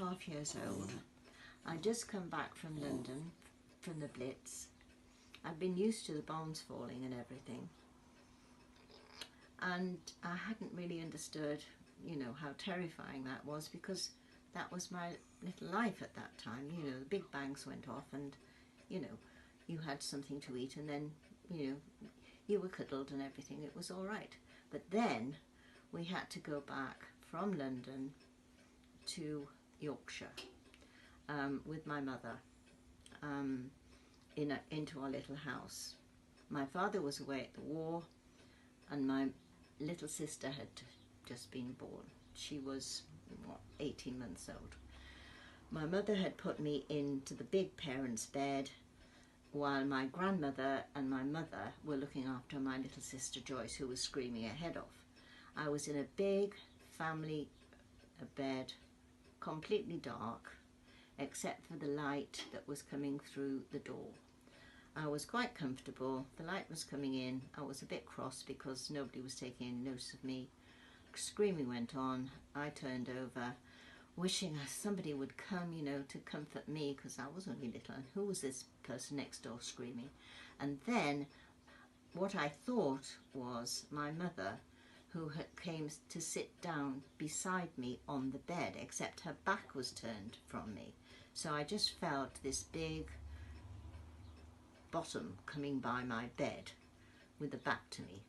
2.5 years old. I'd just come back from London, from the Blitz. I'd been used to the bombs falling and everything. And I hadn't really understood, you know, how terrifying that was, because that was my little life at that time. You know, the big bangs went off and, you know, you had something to eat and then, you know, you were cuddled and everything. It was all right. But then we had to go back from London to Yorkshire with my mother into our little house. My father was away at the war and my little sister had just been born. She was, what, 18 months old. My mother had put me into the big parents' bed while my grandmother and my mother were looking after my little sister Joyce, who was screaming her head off. I was in a big family bed, completely dark, except for the light that was coming through the door. I was quite comfortable. The light was coming in. I was a bit cross because nobody was taking any notice of me. Screaming went on. I turned over, wishing somebody would come, you know, to comfort me, because I was only little. And who was this person next door screaming? And then what I thought was my mother, who came to sit down beside me on the bed, except her back was turned from me. So I just felt this big bottom coming by my bed with the back to me.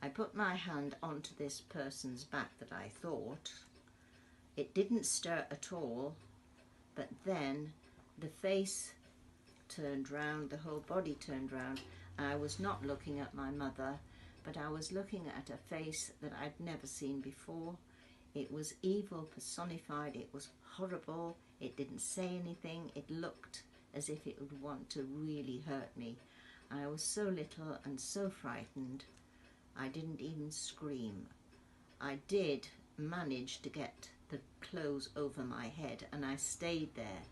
I put my hand onto this person's back that I thought. It didn't stir at all, but then the face turned round, the whole body turned round. I was not looking at my mother, but I was looking at a face that I'd never seen before. It was evil personified. It was horrible. It didn't say anything. It looked as if it would want to really hurt me. I was so little and so frightened, I didn't even scream. I did manage to get the clothes over my head, and I stayed there,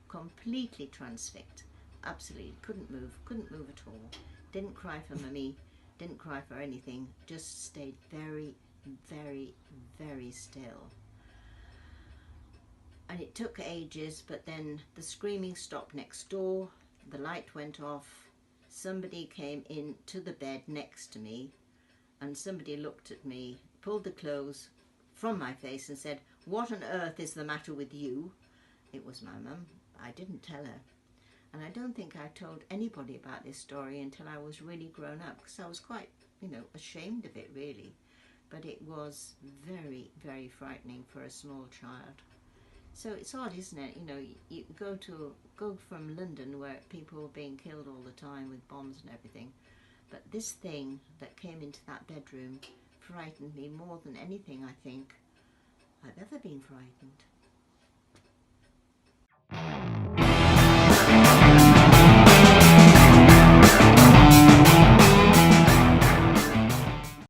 completely transfixed, absolutely couldn't move at all. Didn't cry for mummy, didn't cry for anything, just stayed very, very, very still. And it took ages, but then the screaming stopped next door, the light went off, somebody came in to the bed next to me, and somebody looked at me, pulled the clothes from my face and said, "What on earth is the matter with you?" It was my mum. I didn't tell her. And I don't think I told anybody about this story until I was really grown up, because I was quite, you know, ashamed of it really. But it was very, very frightening for a small child. So it's odd, isn't it? You know, you go from London, where people were being killed all the time with bombs and everything, but this thing that came into that bedroom frightened me more than anything I think I've ever been frightened.